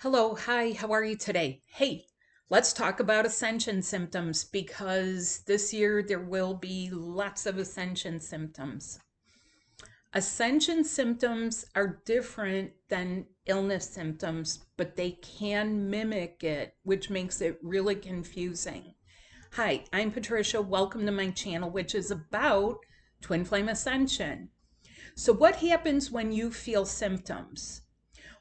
Hello, hi, how are you today? Hey, let's talk about ascension symptoms because this year there will be lots of ascension symptoms. Ascension symptoms are different than illness symptoms, but they can mimic it, which makes it really confusing. Hi, I'm Patricia. Welcome to my channel, which is about Twin Flame Ascension. So, what happens when you feel symptoms?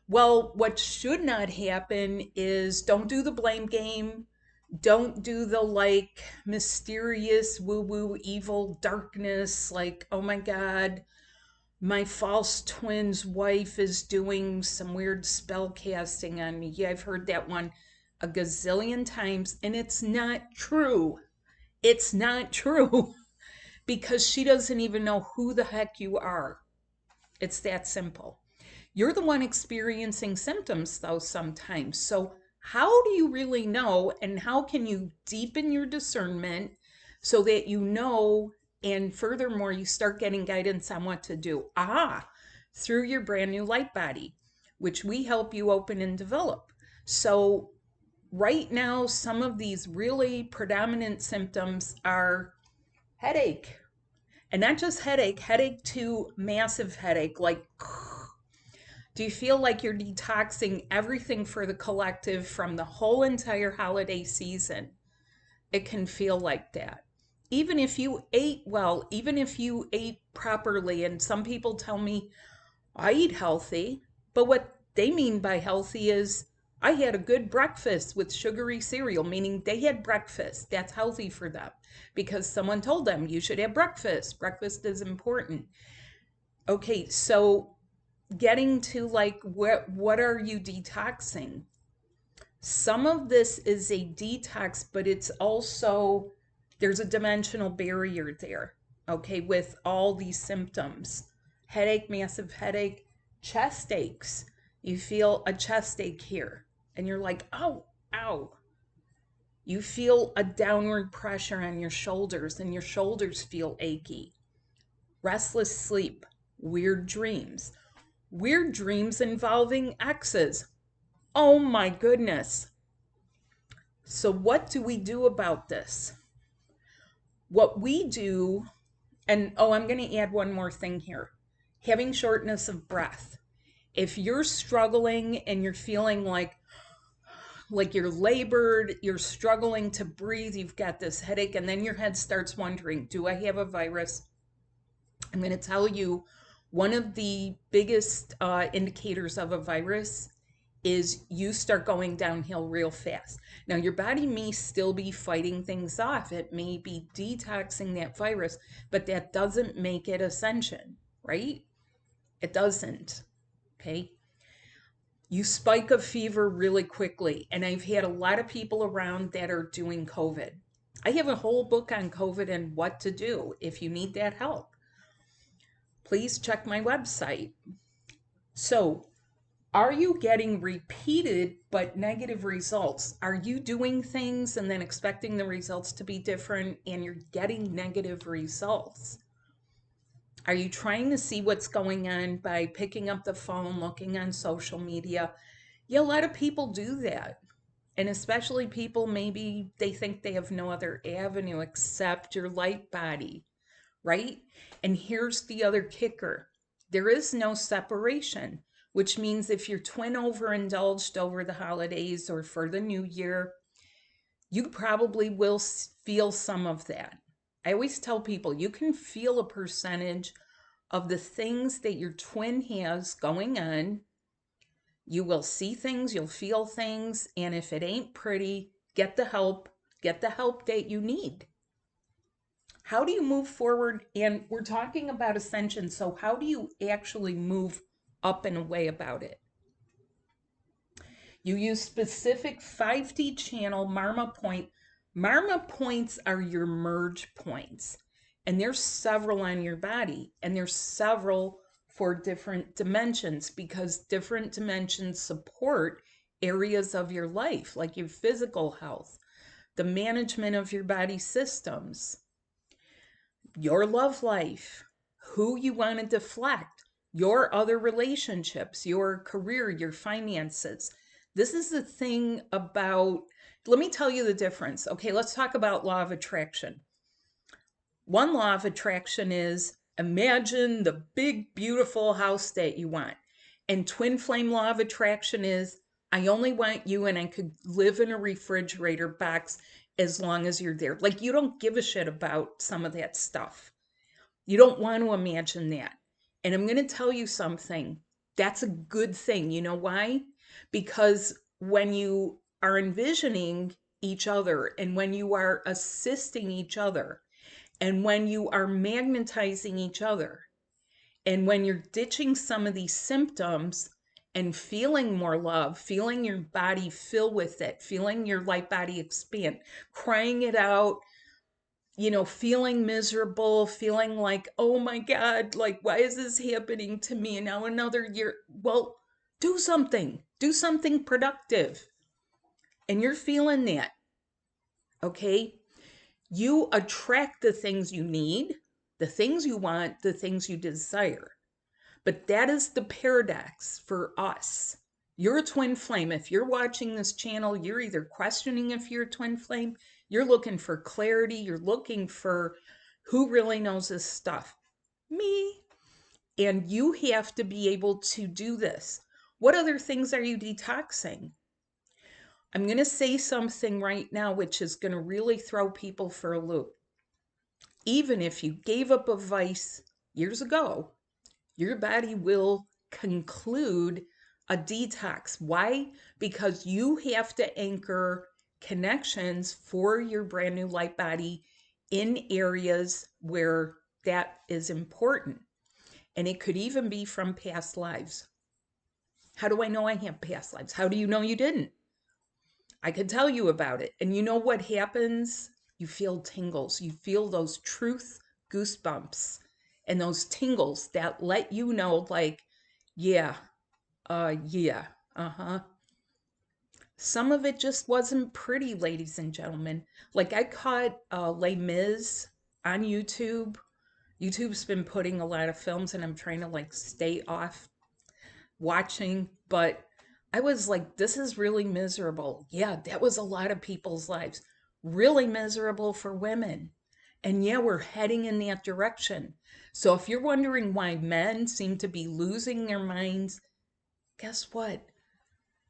Well, what should not happen is don't do the blame game. Don't do the mysterious woo woo evil darkness, like, oh my God, my false twin's wife is doing some weird spell casting on me. Yeah, I've heard that one a gazillion times, and it's not true. It's not true because she doesn't even know who the heck you are. It's that simple. You're the one experiencing symptoms, though, sometimes. So, how do you really know, and how can you deepen your discernment so that you know, and furthermore, you start getting guidance on what to do? Through your brand new light body, which we help you open and develop. So, right now, some of these really predominant symptoms are headache, and not just headache to massive headache, like do you feel like you're detoxing everything for the collective from the whole entire holiday season? It can feel like that. Even if you ate well, even if you ate properly, and some people tell me, I eat healthy, but what they mean by healthy is I had a good breakfast with sugary cereal, meaning they had breakfast. That's healthy for them because someone told them you should have breakfast. Breakfast is important. Okay, so getting to what are you detoxing? Some of this is a detox, but it's also there's a dimensional barrier there, okay, with all these symptoms. Headache, massive headache, chest aches. You feel a chest ache here and you're like, "Oh, ow." You feel a downward pressure on your shoulders and your shoulders feel achy. Restless sleep, weird dreams involving exes. Oh my goodness. So, what do we do about this? What we do, and oh, I'm going to add one more thing here, having shortness of breath. If you're struggling and you're feeling like you're labored, you're struggling to breathe, you've got this headache, and then your head starts wondering, do I have a virus? I'm going to tell you one of the biggest indicators of a virus is you start going downhill real fast. Now, your body may still be fighting things off. It may be detoxing that virus, but that doesn't make it ascension, right? It doesn't. Okay. You spike a fever really quickly. And I've had a lot of people around that are doing COVID. I have a whole book on COVID and what to do if you need that help. Please check my website. So, are you getting repeated but negative results? Are you doing things and then expecting the results to be different and you're getting negative results? Are you trying to see what's going on by picking up the phone, looking on social media? Yeah, a lot of people do that. And especially people, maybe they think they have no other avenue except your light body, right? And here's the other kicker, there is no separation, which means if your twin overindulged over the holidays or for the new year, you probably will feel some of that. I always tell people you can feel a percentage of the things that your twin has going on. You will see things, you'll feel things, and if it ain't pretty, get the help that you need. How do you move forward? And we're talking about ascension, so how do you actually move up and away about it? You use specific 5D channel Marma point. Marma points are your merge points, and there's several on your body, and there's several for different dimensions because different dimensions support areas of your life, like your physical health, the management of your body systems, your love life, who you want to deflect, your other relationships, your career, your finances. This is the thing about, let me tell you the difference. Okay, let's talk about law of attraction. One law of attraction is imagine the big, beautiful house that you want. And twin flame law of attraction is I only want you and I could live in a refrigerator box as long as you're there. Like you don't give a shit about some of that stuff. You don't want to imagine that. And I'm going to tell you something. That's a good thing. You know why? Because when you are envisioning each other and when you are assisting each other and when you are magnetizing each other and when you're ditching some of these symptoms and feeling more love, feeling your body fill with it, feeling your light body expand, crying it out, feeling miserable, feeling like, oh my God, like, why is this happening to me? And now another year. Well, do something productive. And you're feeling that, okay? You attract the things you need, the things you want, the things you desire. But that is the paradox for us. You're a twin flame. If you're watching this channel, you're either questioning if you're a twin flame, you're looking for clarity, you're looking for who really knows this stuff. Me. And you have to be able to do this. What other things are you detoxing? I'm going to say something right now which is going to really throw people for a loop. Even if you gave up a vice years ago, your body will conclude a detox. Why? Because you have to anchor connections for your brand new light body in areas where that is important. And it could even be from past lives. How do I know I have past lives? How do you know you didn't? I could tell you about it. And you know what happens? You feel tingles. You feel those truth goosebumps and those tingles that let you know, like, yeah, yeah, uh-huh. Some of it just wasn't pretty, ladies and gentlemen. Like I caught Les Mis on YouTube. YouTube's been putting a lot of films and I'm trying to like stay off watching, but I was like, this is really miserable. Yeah, that was a lot of people's lives. Really miserable for women. And yeah, we're heading in that direction. So if you're wondering why men seem to be losing their minds, guess what?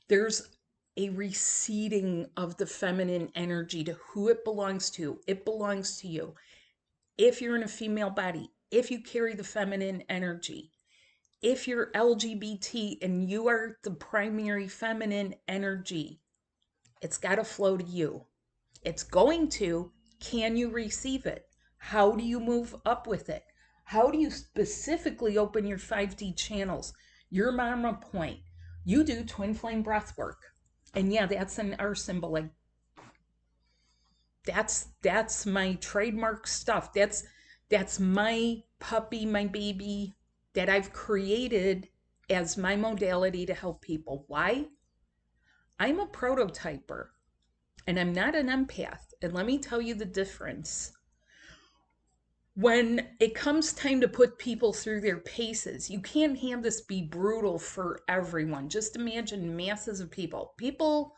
There's a receding of the feminine energy to who it belongs to. It belongs to you. If you're in a female body, if you carry the feminine energy, if you're LGBT and you are the primary feminine energy, it's got to flow to you. It's going to. Can you receive it? How do you move up with it? How do you specifically open your 5D channels? Your mama point. You do twin flame breath work. And yeah, that's an R symbol. Like that's my trademark stuff. That's my puppy, my baby that I've created as my modality to help people. Why? I'm a prototyper and I'm not an empath. And let me tell you the difference. When it comes time to put people through their paces, you can't have this be brutal for everyone. Just imagine masses of people. People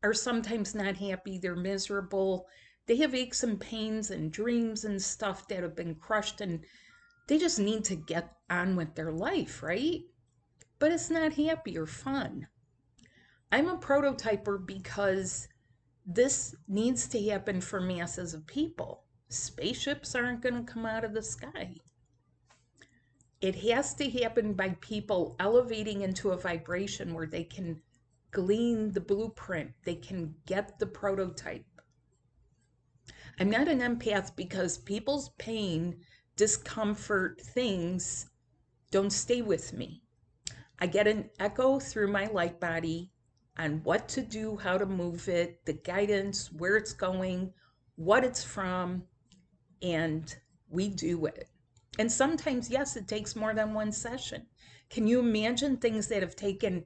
are sometimes not happy, they're miserable, they have aches and pains and dreams and stuff that have been crushed, and they just need to get on with their life, right? But it's not happy or fun. I'm a prototyper because this needs to happen for masses of people. Spaceships aren't going to come out of the sky. It has to happen by people elevating into a vibration where they can glean the blueprint, they can get the prototype. I'm not an empath because people's pain, discomfort, things don't stay with me. I get an echo through my light body on what to do, how to move it, the guidance, where it's going, what it's from, and we do it. And sometimes, yes, it takes more than one session. Can you imagine things that have taken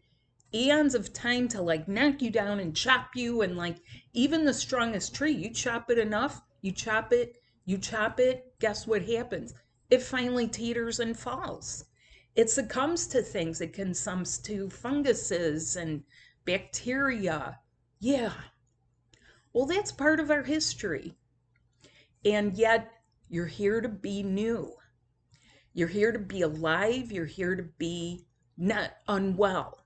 eons of time to like knock you down and chop you? And like even the strongest tree, you chop it enough, you chop it, guess what happens? It finally teeters and falls. It succumbs to things. It succumbs to funguses and bacteria. Yeah. Well, that's part of our history. And yet, you're here to be new. You're here to be alive. You're here to be not unwell.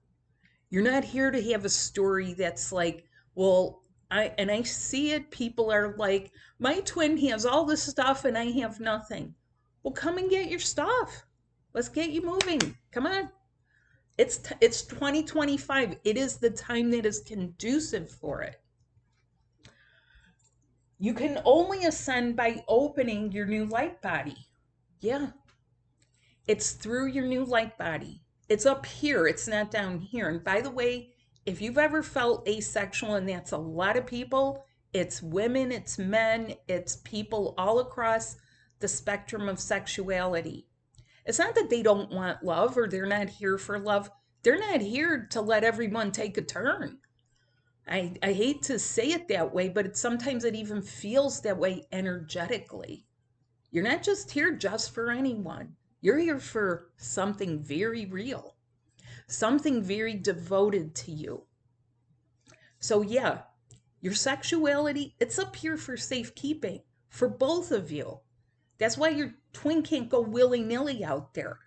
You're not here to have a story that's like, well, I see it. People are like, my twin has all this stuff and I have nothing. Well, come and get your stuff. Let's get you moving. Come on. It's 2025. It is the time that is conducive for it. You can only ascend by opening your new light body. Yeah. It's through your new light body. It's up here, it's not down here. And by the way, if you've ever felt asexual, and that's a lot of people, it's women, it's men, it's people all across the spectrum of sexuality. It's not that they don't want love or they're not here for love. They're not here to let everyone take a turn. I hate to say it that way, but sometimes it even feels that way energetically. You're not just here just for anyone. You're here for something very real, something very devoted to you. So, yeah, your sexuality, it's up here for safekeeping for both of you. That's why your twin can't go willy nilly out there.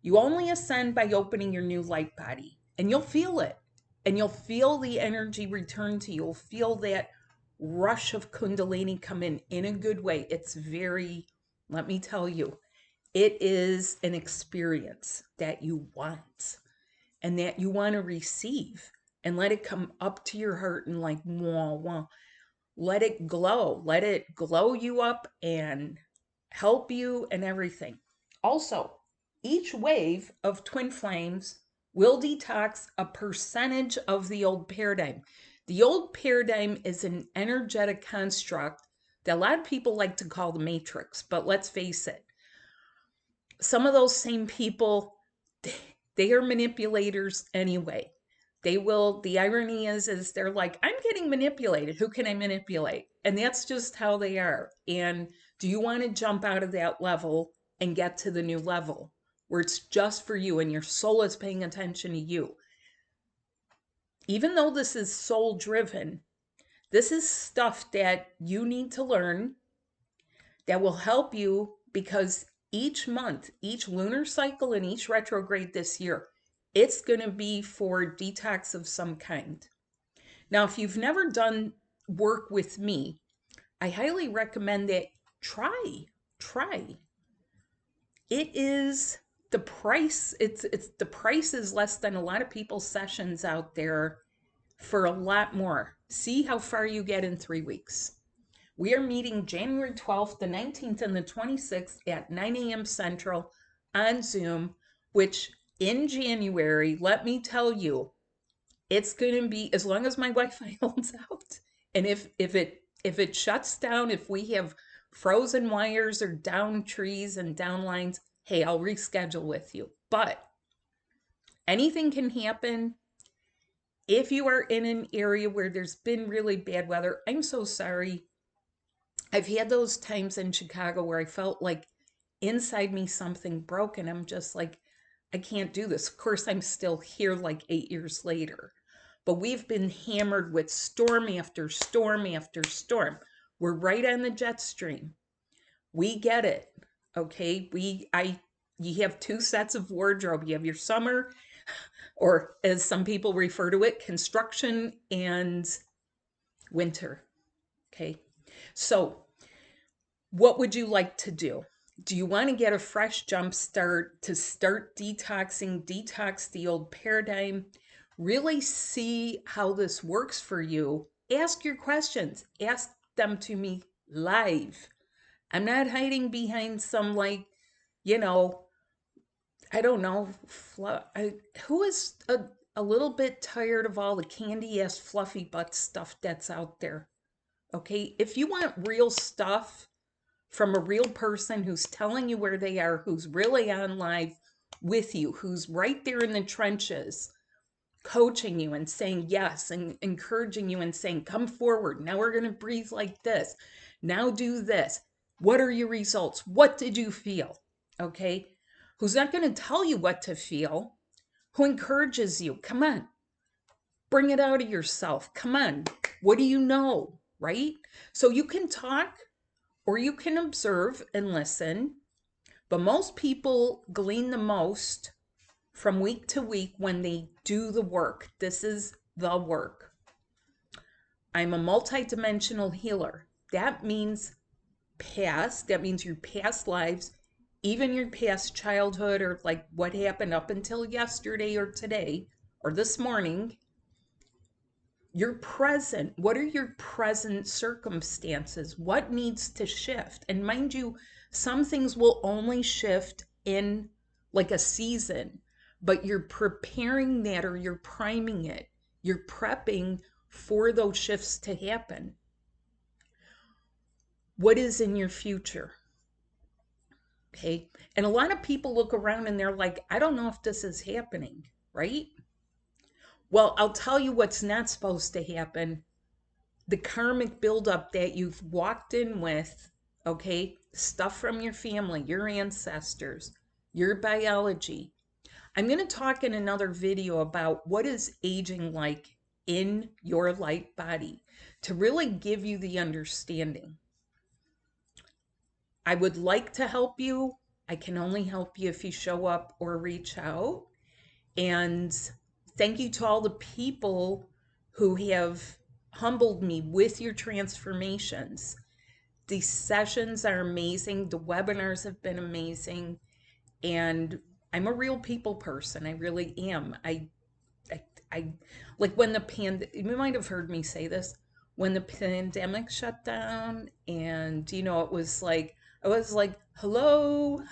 You only ascend by opening your new light body, and you'll feel it. And you'll feel the energy return to you. You'll feel that rush of Kundalini come in a good way. It's very, let me tell you, it is an experience that you want and that you want to receive, and let it come up to your heart and like, wah, wah. Let it glow you up and help you and everything. Also, each wave of twin flames will detox a percentage of the old paradigm. The old paradigm is an energetic construct that a lot of people like to call the matrix, but let's face it, some of those same people, they are manipulators anyway. The irony is they're like, I'm getting manipulated. Who can I manipulate? And that's just how they are. And do you want to jump out of that level and get to the new level where it's just for you and your soul is paying attention to you? Even though this is soul driven, this is stuff that you need to learn that will help you, because each month, each lunar cycle, and each retrograde this year, it's going to be for detox of some kind. Now, if you've never done work with me, I highly recommend that try. It is the price. It's the price is less than a lot of people's sessions out there for a lot more. See how far you get in 3 weeks. We are meeting January 12th, the 19th, and the 26th at 9 a.m. Central on Zoom, which in January, let me tell you, it's going to be, as long as my Wi-Fi holds out. And if it shuts down, if we have frozen wires or down trees and down lines, hey, I'll reschedule with you. But anything can happen. If you are in an area where there's been really bad weather, I'm so sorry. I've had those times in Chicago where I felt like inside me something broke, and I'm just like, I can't do this. Of course, I'm still here like 8 years later. But we've been hammered with storm after storm after storm. We're right on the jet stream. We get it. Okay. You have 2 sets of wardrobe. You have your summer, or as some people refer to it, construction, and winter. Okay. So what would you like to do? Do you want to get a fresh jump start to start detox the old paradigm? Really see how this works for you. Ask your questions. Ask them to me live. I'm not hiding behind some, like, I don't know, who is a little bit tired of all the candy-ass fluffy butt stuff that's out there. Okay, if you want real stuff from a real person who's telling you where they are, who's really on live with you, who's right there in the trenches, coaching you and saying yes, and encouraging you and saying, come forward. Now we're going to breathe like this. Now do this. What are your results? What did you feel? Okay. Who's not going to tell you what to feel, who encourages you. Come on. Bring it out of yourself. Come on. What do you know, right? So you can talk or you can observe and listen, but most people glean the most from week to week when they do the work. This is the work. I'm a multidimensional healer. That means past, that means your past lives, even your past childhood, or like what happened up until yesterday or today or this morning. Your present, what are your present circumstances? What needs to shift? And mind you, some things will only shift in like a season, but you're preparing that, or you're priming it. You're prepping for those shifts to happen. What is in your future? Okay. And a lot of people look around and they're like, I don't know if this is happening, right? Well, I'll tell you what's not supposed to happen. The karmic buildup that you've walked in with, okay, stuff from your family, your ancestors, your biology. I'm going to talk in another video about what is aging like in your light body to really give you the understanding. I would like to help you. I can only help you if you show up or reach out. And thank you to all the people who have humbled me with your transformations. These sessions are amazing. The webinars have been amazing. And I'm a real people person. I really am. I like when you might have heard me say this, when the pandemic shut down, and it was like, I was like, hello,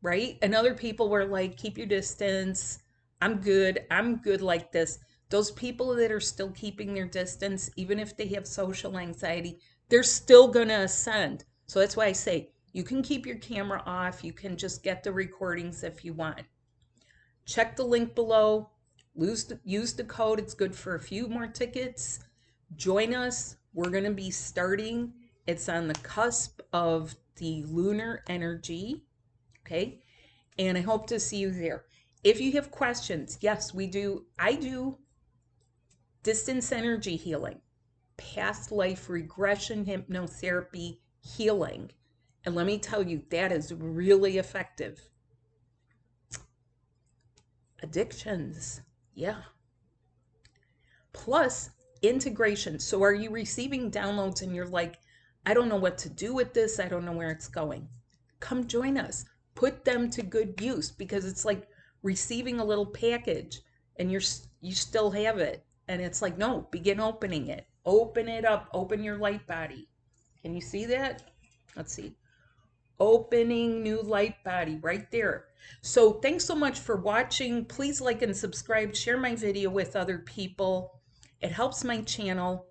right? And other people were like, keep your distance. I'm good like this. Those people that are still keeping their distance, even if they have social anxiety, they're still going to ascend. So that's why I say you can keep your camera off. You can just get the recordings if you want. Check the link below. Use the code. It's good for a few more tickets. Join us. We're going to be starting. It's on the cusp of the lunar energy. Okay. And I hope to see you there. If you have questions, yes, I do distance energy healing, past life regression hypnotherapy healing. And let me tell you, that is really effective. Addictions, yeah. Plus integration. So are you receiving downloads and you're like, I don't know what to do with this. I don't know where it's going. Come join us. Put them to good use, because it's like receiving a little package and you still have it. And it's like, no, begin opening it. Open it up. Open your light body. Can you see that? Let's see. Opening new light body right there. So thanks so much for watching. Please like and subscribe. Share my video with other people. It helps my channel.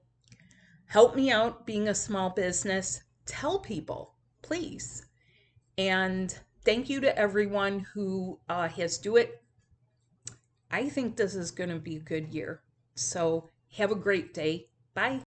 Help me out being a small business. Tell people, please. And thank you to everyone who has do it. I think this is going to be a good year. So have a great day. Bye.